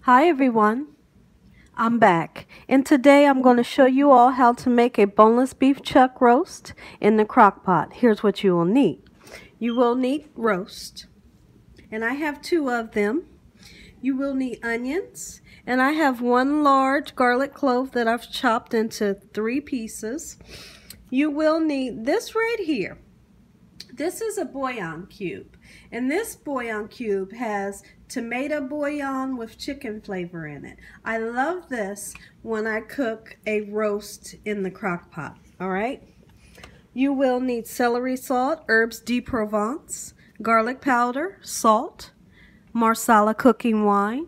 Hi everyone, I'm back, and today I'm going to show you all how to make a boneless beef chuck roast in the crock pot. Here's what you will need. You will need roast, and I have 2 of them. You will need onions, and I have 1 large garlic clove that I've chopped into 3 pieces. You will need this right here. This is a bouillon cube, and this bouillon cube has tomato bouillon with chicken flavor in it. I love this when I cook a roast in the crock pot. All right. You will need celery salt, herbs de Provence, garlic powder, salt, Marsala cooking wine,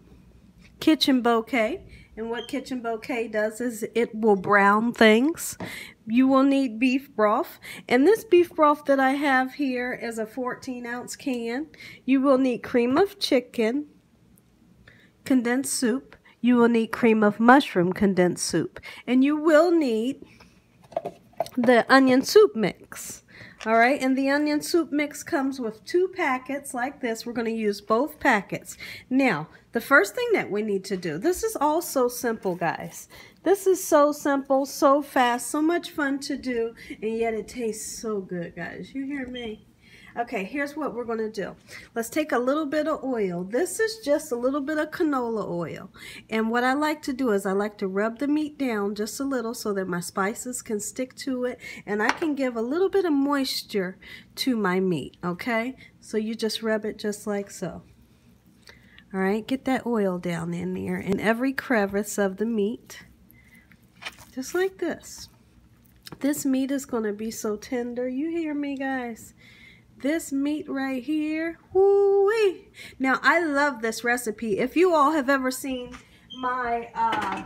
kitchen bouquet. And what kitchen bouquet does is it will brown things. You will need beef broth. And this beef broth that I have here is a 14-ounce can. You will need cream of chicken, condensed soup. You will need cream of mushroom condensed soup. And you will need the onion soup mix. All right, and the onion soup mix comes with 2 packets like this. We're going to use both packets. Now, the first thing that we need to do, this is all so simple, guys. This is so simple, so fast, so much fun to do, and yet it tastes so good, guys. You hear me? Okay, here's what we're going to do. Let's take a little bit of oil. This is just a little bit of canola oil. And what I like to do is I like to rub the meat down just a little so that my spices can stick to it. And I can give a little bit of moisture to my meat, okay? So you just rub it just like so. All right, get that oil down in there in every crevice of the meat. Just like this. This meat is going to be so tender. You hear me, guys? This meat right here, woo-wee. Now, I love this recipe. If you all have ever seen my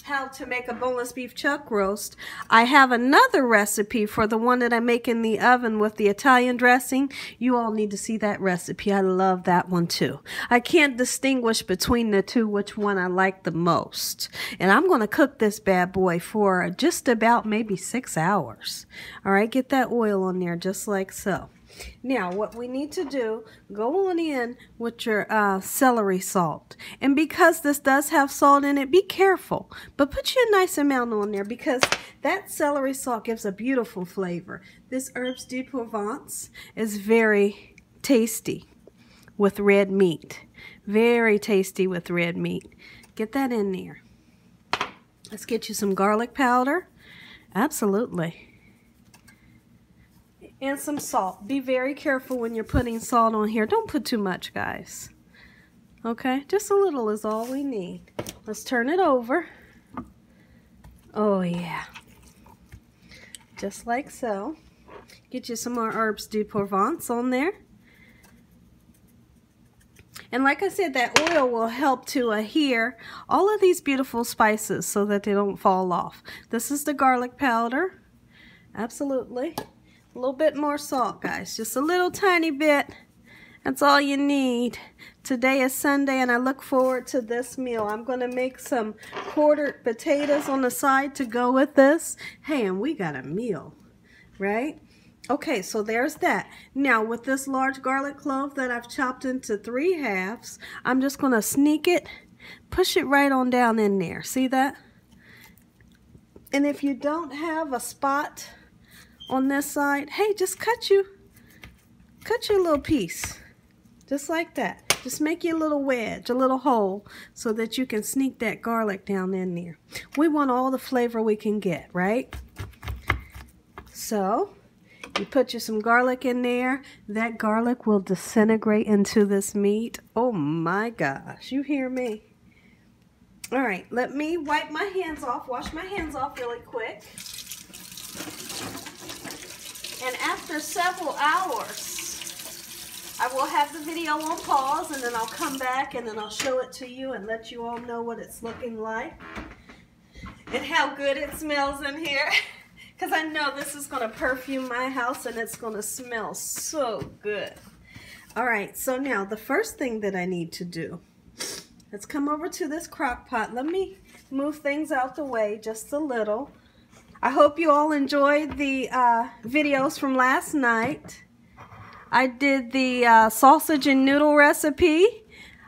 how to make a boneless beef chuck roast, I have another recipe for the one that I make in the oven with the Italian dressing. You all need to see that recipe. I love that one too. I can't distinguish between the two which one I like the most. And I'm going to cook this bad boy for just about maybe 6 hours. All right, get that oil on there just like so. Now, what we need to do, go on in with your celery salt. And because this does have salt in it, be careful. But put you a nice amount on there because that celery salt gives a beautiful flavor. This herbs de Provence is very tasty with red meat. Very tasty with red meat. Get that in there. Let's get you some garlic powder. Absolutely. And some salt. Be very careful when you're putting salt on here. Don't put too much, guys. Okay, just a little is all we need. Let's turn it over. Oh yeah. Just like so. Get you some more herbs de Provence on there. And like I said, that oil will help to adhere all of these beautiful spices so that they don't fall off. This is the garlic powder. Absolutely. A little bit more salt, guys. Just a little tiny bit. That's all you need. Today is Sunday, and I look forward to this meal. I'm going to make some quartered potatoes on the side to go with this. Hey, and we got a meal, right? Okay, so there's that. Now, with this large garlic clove that I've chopped into 3 halves, I'm just going to sneak it, push it right on down in there. See that? And if you don't have a spot on this side, hey, just cut your little piece just like that. Just make you a little wedge, a little hole, so that you can sneak that garlic down in there. We want all the flavor we can get, right? So you put you some garlic in there. That garlic will disintegrate into this meat. Oh my gosh, you hear me? All right, let me wipe my hands off, wash my hands off really quick. And after several hours, I will have the video on pause, and then I'll come back and then I'll show it to you and let you all know what it's looking like and how good it smells in here. Because I know this is going to perfume my house and it's going to smell so good. All right, so now the first thing that I need to do, let's come over to this crock pot. Let me move things out the way just a little. I hope you all enjoyed the videos from last night. I did the sausage and noodle recipe.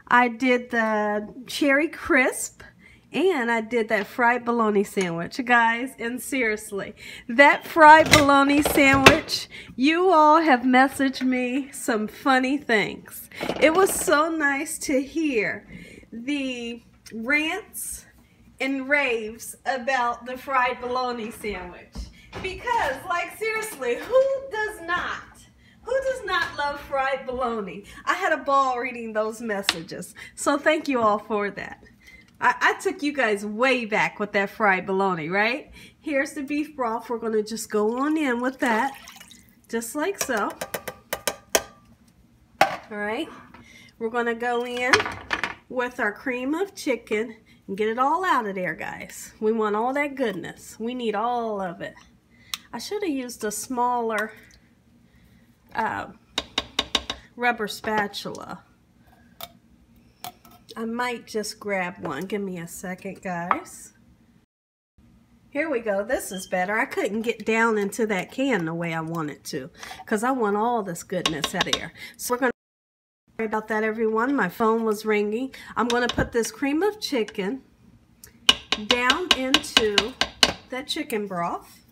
I did the cherry crisp, and I did that fried bologna sandwich, guys. And seriously, that fried bologna sandwich, you all have messaged me some funny things. It was so nice to hear the rants and raves about the fried bologna sandwich. Because, like, seriously, who does not love fried bologna? I had a ball reading those messages. So thank you all for that. I took you guys way back with that fried bologna, right? Here's the beef broth. We're going to just go on in with that, just like so. All right. We're going to go in with our cream of chicken and get it all out of there, guys. We want all that goodness. We need all of it. I should have used a smaller rubber spatula. I might just grab one. Give me a second, guys. Here we go. This is better. I couldn't get down into that can the way I wanted to because I want all this goodness out there. So we're going to sorry about that, everyone. My phone was ringing. I'm going to put this cream of chicken down into that chicken broth.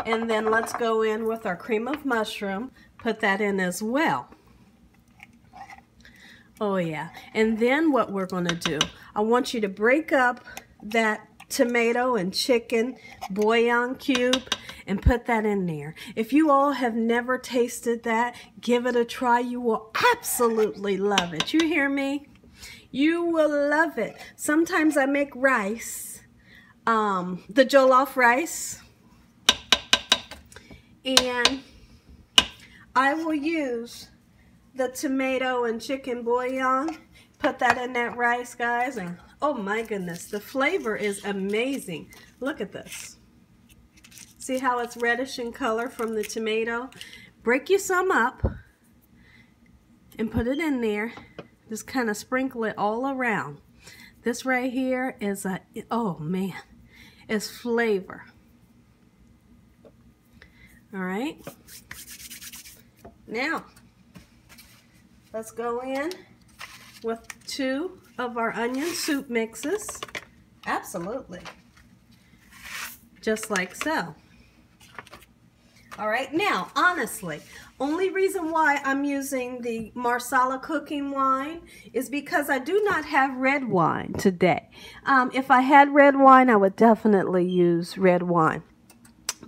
And then let's go in with our cream of mushroom. Put that in as well. Oh yeah. And then what we're going to do, I want you to break up that tomato and chicken bouillon cube and put that in there. If you all have never tasted that, give it a try. You will absolutely love it. You hear me? You will love it. Sometimes I make rice, the jollof rice, and I will use the tomato and chicken bouillon, put that in that rice, guys, and oh my goodness, the flavor is amazing. Look at this. See how it's reddish in color from the tomato? Break you some up and put it in there. Just kind of sprinkle it all around. This right here is a, oh man, it's flavor. All right. Now, let's go in with 2 of our onion soup mixes. Absolutely. Just like so. All right, now, honestly, only reason why I'm using the Marsala cooking wine is because I do not have red wine today. If I had red wine, I would definitely use red wine.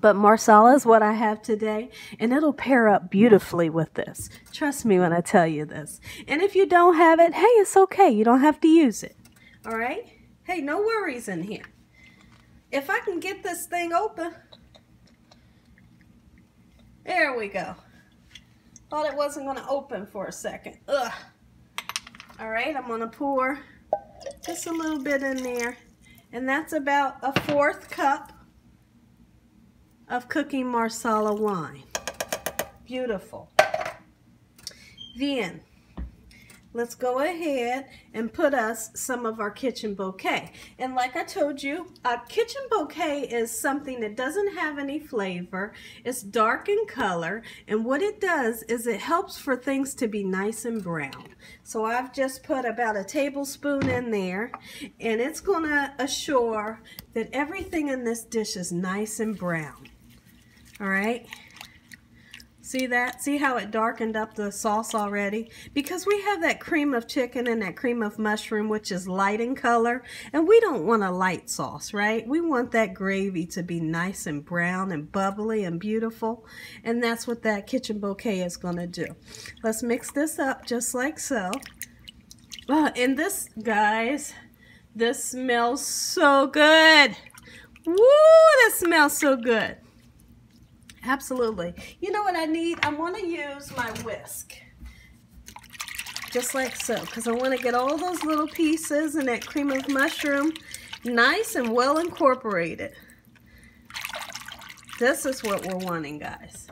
But Marsala is what I have today, and it'll pair up beautifully with this. Trust me when I tell you this. And if you don't have it, hey, it's okay. You don't have to use it. All right? Hey, no worries in here. If I can get this thing open. There we go. Thought it wasn't going to open for a second. Ugh. All right, I'm going to pour just a little bit in there. And that's about a 1/4 cup of cooking Marsala wine. Beautiful. Then let's go ahead and put us some of our kitchen bouquet. And like I told you, a kitchen bouquet is something that doesn't have any flavor. It's dark in color, and what it does is it helps for things to be nice and brown. So I've just put about a tablespoon in there, and it's going to assure that everything in this dish is nice and brown. All right, see that? See how it darkened up the sauce already? Because we have that cream of chicken and that cream of mushroom, which is light in color, and we don't want a light sauce, right? We want that gravy to be nice and brown and bubbly and beautiful, and that's what that kitchen bouquet is going to do. Let's mix this up just like so. And this, guys, this smells so good. Woo, that smells so good. Absolutely. You know what I need? I want to use my whisk. Just like so. Because I want to get all those little pieces and that cream of mushroom nice and well incorporated. This is what we're wanting, guys.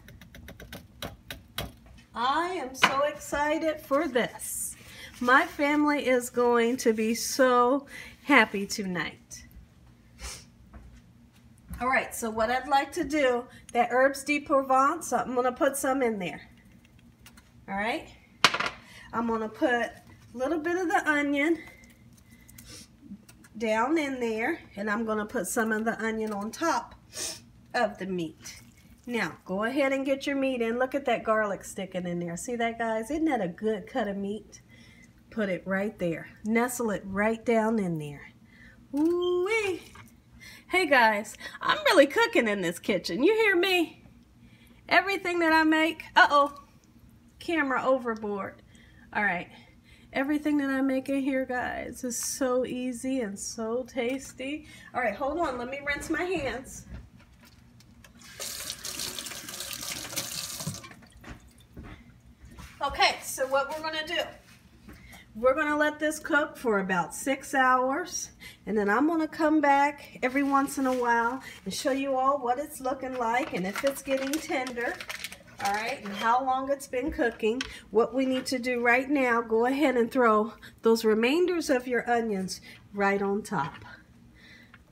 I am so excited for this. My family is going to be so happy tonight. All right, so what I'd like to do, that herbs de Provence, I'm going to put some in there. All right? I'm going to put little bit of the onion down in there, and I'm going to put some of the onion on top of the meat. Now, go ahead and get your meat in. Look at that garlic sticking in there. See that, guys? Isn't that a good cut of meat? Put it right there. Nestle it right down in there. Ooh-wee. Hey, guys, I'm really cooking in this kitchen. You hear me? Everything that I make, camera overboard. All right, everything that I make in here, guys, is so easy and so tasty. All right, hold on, let me rinse my hands. Okay, so what we're gonna do, we're gonna let this cook for about 6 hours, and then I'm gonna come back every once in a while and show you all what it's looking like and if it's getting tender, all right, and how long it's been cooking. What we need to do right now, go ahead and throw those remainders of your onions right on top,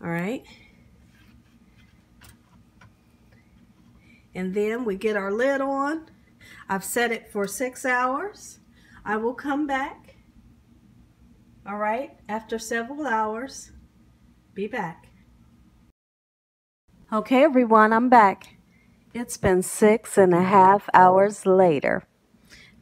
all right? And then we get our lid on. I've set it for 6 hours. I will come back. All right, after several hours, be back. Okay, everyone, I'm back. It's been 6.5 hours later.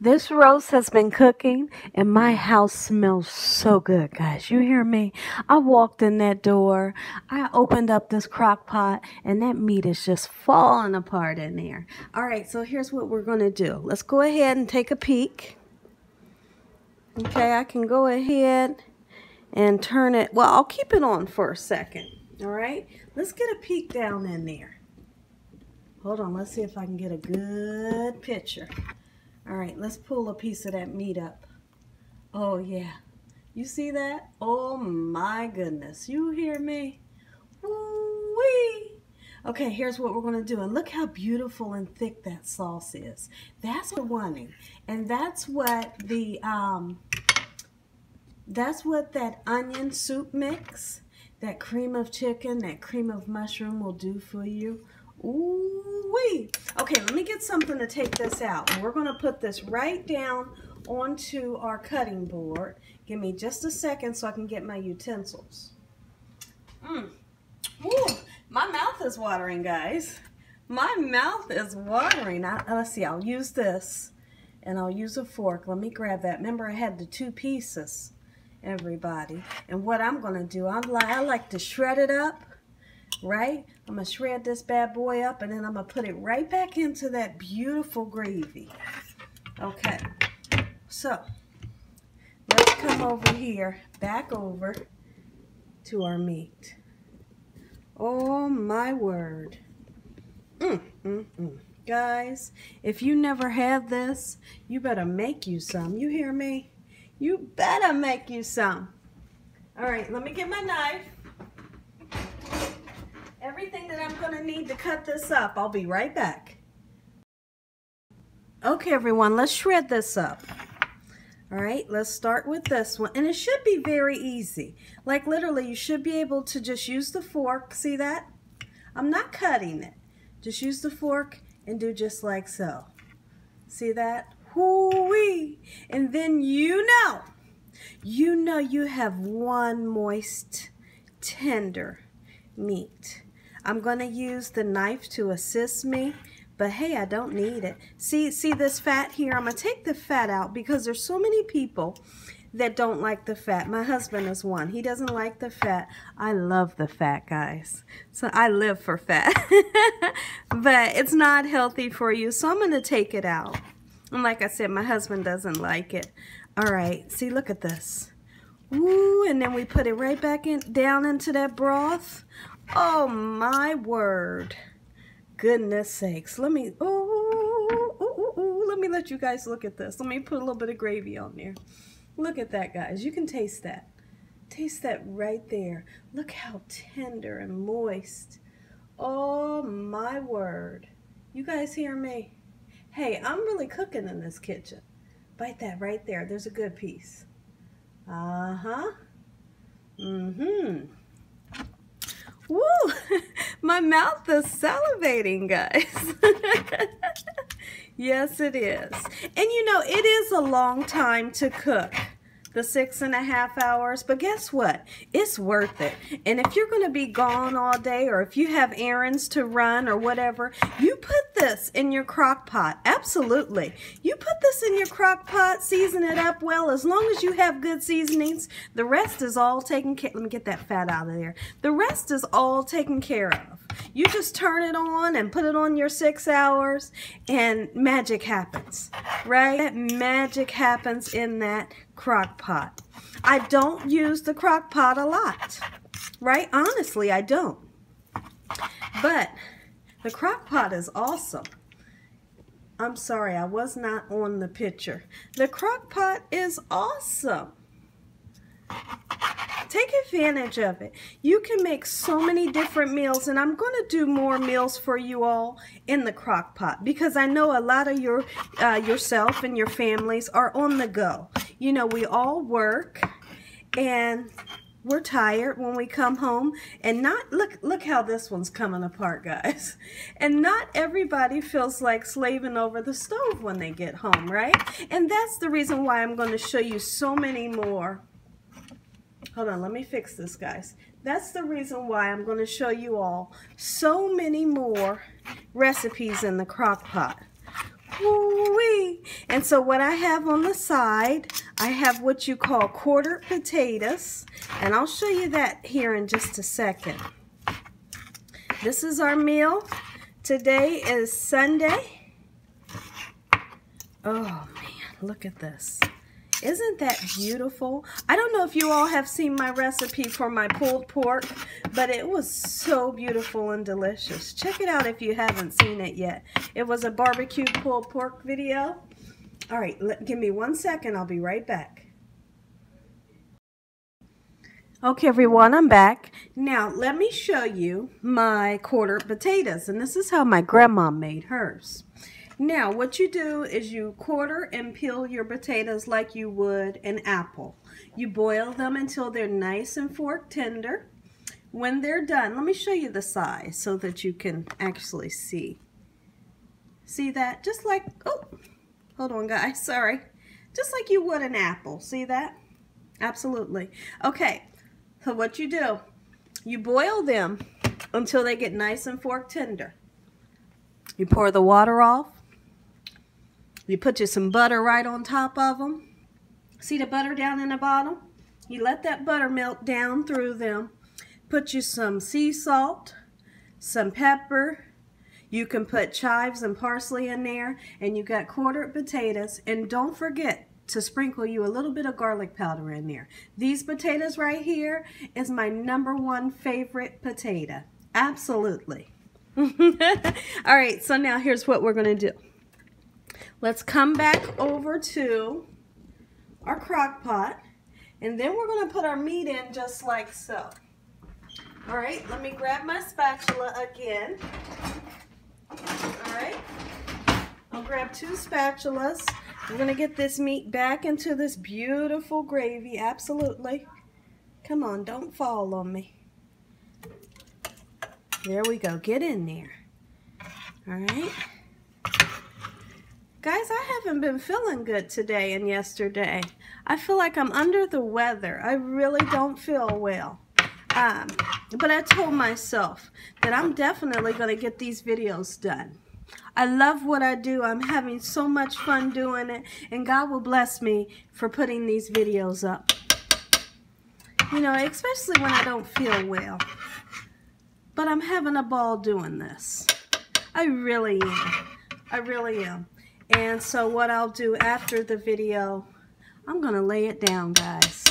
This roast has been cooking, and my house smells so good, guys. You hear me? I walked in that door, I opened up this crock pot, and that meat is just falling apart in there. All right, so here's what we're going to do. Let's go ahead and take a peek. Okay, I can go ahead and turn it. Well, I'll keep it on for a second. All right, let's get a peek down in there. Hold on, let's see if I can get a good picture. All right, let's pull a piece of that meat up. Oh, yeah. You see that? Oh, my goodness. You hear me? Woo-wee. Okay, here's what we're going to do. And look how beautiful and thick that sauce is. That's what we're wanting. And that's what the that onion soup mix, that cream of chicken, that cream of mushroom will do for you. Ooh-wee. Okay, let me get something to take this out. And we're going to put this right down onto our cutting board. Give me just a second so I can get my utensils. Ooh, my mouth is watering, guys. My mouth is watering. Let's see, I'll use this, and I'll use a fork. Let me grab that. Remember, I had the 2 pieces, everybody. And what I'm going to do, I like to shred it up. Right? I'm going to shred this bad boy up, and then I'm going to put it right back into that beautiful gravy. Okay. So, let's come over here, back over to our meat. Oh, my word. Guys, if you never had this, you better make you some. You hear me? You better make you some. All right, let me get my knife. Everything that I'm going to need to cut this up. I'll be right back. Okay, everyone, let's shred this up. All right, let's start with this one. And it should be very easy. Like literally, you should be able to just use the fork. See that? I'm not cutting it. Just use the fork and do just like so. See that? Whoo-wee. And then you know you have one moist, tender meat. I'm going to use the knife to assist me, but hey, I don't need it. See this fat here? I'm going to take the fat out because there's so many people that don't like the fat. My husband is one. He doesn't like the fat. I love the fat, guys. So I live for fat. But it's not healthy for you, so I'm going to take it out. And like I said, my husband doesn't like it. All right, see, look at this. Ooh, and then we put it right back down into that broth. Oh my word. Goodness sakes. Let me let me let you guys look at this. Let me put a little bit of gravy on there. Look at that, guys. You can taste that. Taste that right there. Look how tender and moist. Oh my word. You guys hear me? Hey, I'm really cooking in this kitchen. Bite that right there. There's a good piece. Woo! My mouth is salivating, guys. Yes, it is. And you know, it is a long time to cook. the 6.5 hours, but guess what? It's worth it. And if you're going to be gone all day, or if you have errands to run or whatever, you put this in your crock pot. Absolutely. You put this in your crock pot, season it up well. As long as you have good seasonings, the rest is all taken care of. Let me get that fat out of there. The rest is all taken care of. You just turn it on and put it on your 6 hours, and magic happens, right? Magic happens in that crock pot. I don't use the crock pot a lot, right? Honestly, I don't. But the crock pot is awesome. I'm sorry, I was not on the picture. The crock pot is awesome. Take advantage of it. You can make so many different meals, and I'm going to do more meals for you all in the crock pot, because I know a lot of yourself and your families are on the go. You know, we all work and we're tired when we come home, and look how this one's coming apart, guys. And not everybody feels like slaving over the stove when they get home, right? And that's the reason why I'm going to show you so many more. Hold on, let me fix this, guys. That's the reason why I'm going to show you all so many more recipes in the crock pot. Woo-wee. And so what I have on the side, I have what you call quartered potatoes, and I'll show you that here in just a second. This is our meal. Today is Sunday. Oh man, look at this. Isn't that beautiful? I don't know if you all have seen my recipe for my pulled pork, but it was so beautiful and delicious. Check it out if you haven't seen it yet. It was a barbecue pulled pork video. All right, give me 1 second. I'll be right back. Okay, everyone, I'm back. Now, let me show you my quartered potatoes, and this is how my grandma made hers. Now, what you do is you quarter and peel your potatoes like you would an apple. You boil them until they're nice and fork tender. When they're done, let me show you the size so that you can actually see. See that? Just like, oh, hold on guys, sorry. Just like you would an apple. See that? Absolutely. Okay, so what you do, you boil them until they get nice and fork tender. You pour the water off. You put you some butter right on top of them. See the butter down in the bottom? You let that butter melt down through them. Put you some sea salt, some pepper. You can put chives and parsley in there, and you got quartered potatoes. And don't forget to sprinkle you a little bit of garlic powder in there. These potatoes right here is my #1 favorite potato. Absolutely. All right, so now here's what we're going to do. Let's come back over to our crock pot, and then we're going to put our meat in just like so. All right, let me grab my spatula again. All right, I'll grab 2 spatulas. We're going to get this meat back into this beautiful gravy. Absolutely. Come on, don't fall on me. There we go. Get in there. All right. Guys, I haven't been feeling good today and yesterday. I feel like I'm under the weather. I really don't feel well. But I told myself that I'm definitely going to get these videos done. I love what I do. I'm having so much fun doing it. And God will bless me for putting these videos up. You know, especially when I don't feel well. But I'm having a ball doing this. I really am. I really am. And so what I'll do after the video, I'm going to lay it down, guys.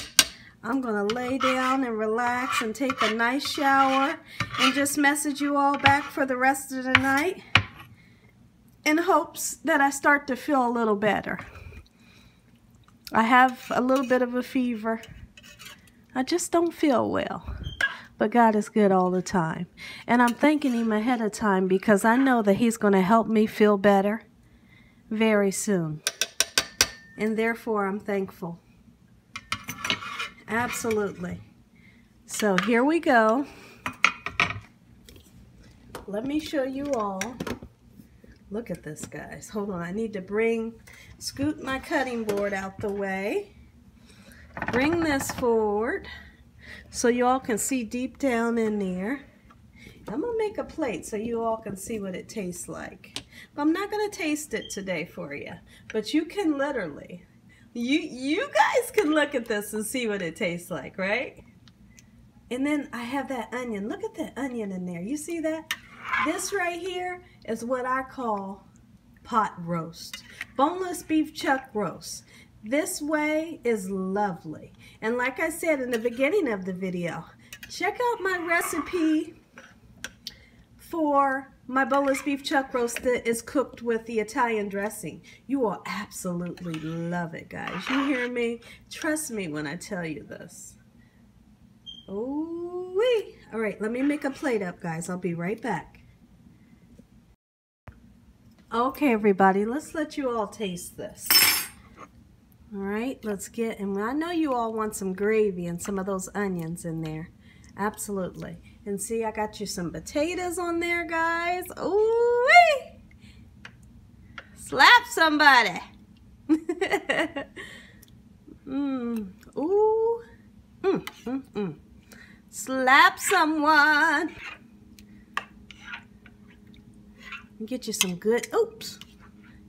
I'm going to lay down and relax and take a nice shower and just message you all back for the rest of the night in hopes that I start to feel a little better. I have a little bit of a fever. I just don't feel well. But God is good all the time. And I'm thanking Him ahead of time because I know that He's going to help me feel better very soon. And therefore, I'm thankful. Absolutely. So here we go. Let me show you all. Look at this, guys. Hold on. I need to scoot my cutting board out the way. bring this forward so you all can see deep down in there. I'm going to make a plate so you all can see what it tastes like. But I'm not going to taste it today for you. But you can literally, you guys can look at this and see what it tastes like, right? And then I have that onion. Look at that onion in there. You see that? This right here is what I call pot roast. Boneless beef chuck roast. This way is lovely. And like I said in the beginning of the video, check out my recipe for my boneless beef chuck roast that is cooked with the Italian dressing. You will absolutely love it, guys. You hear me? Trust me when I tell you this. Ooh-wee. All right, let me make a plate up, guys. I'll be right back. Okay, everybody, let's let you all taste this. All right, let's get, and I know you all want some gravy and some of those onions in there. Absolutely. And see, I got you some potatoes on there, guys. Ooh-wee. Slap somebody. Ooh. Slap someone. Get you some good,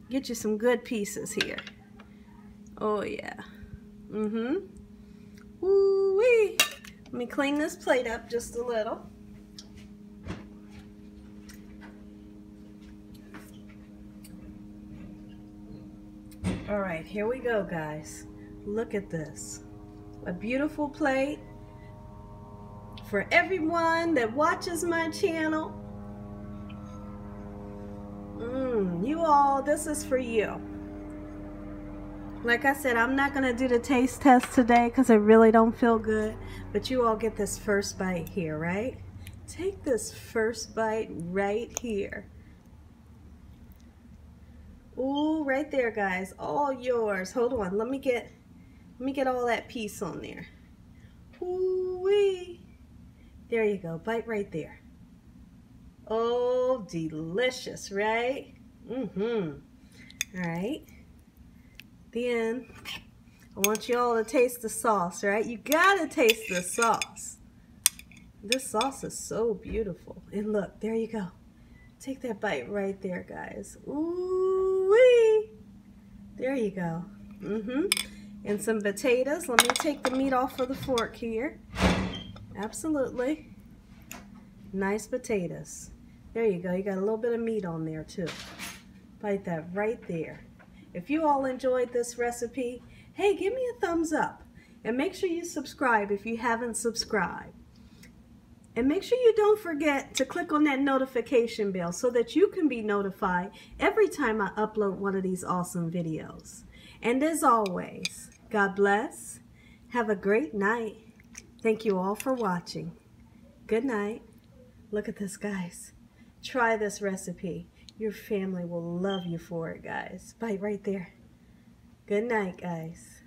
get you some good pieces here. Oh yeah. Ooh-wee. Let me clean this plate up just a little. All right, here we go, guys. Look at this. A beautiful plate for everyone that watches my channel. You all, this is for you. Like I said, I'm not going to do the taste test today because I really don't feel good. But you all get this first bite here, right? Take this first bite right here. Ooh, right there, guys. All yours. Hold on. Let me get all that piece on there. Ooh-wee. There you go. Bite right there. Oh, delicious, right? All right. Then I want you all to taste the sauce, right? You gotta taste the sauce. This sauce is so beautiful. And look, there you go. Take that bite right there, guys. Ooh-wee. There you go. And some potatoes. Let me take the meat off of the fork here. Absolutely. Nice potatoes. There you go. You got a little bit of meat on there too. Bite that right there. If you all enjoyed this recipe, hey, give me a thumbs up. And make sure you subscribe if you haven't subscribed. And make sure you don't forget to click on that notification bell so that you can be notified every time I upload one of these awesome videos. And as always, God bless. Have a great night. Thank you all for watching. Good night. Look at this, guys. Try this recipe. Your family will love you for it, guys. Bite right there. Good night, guys.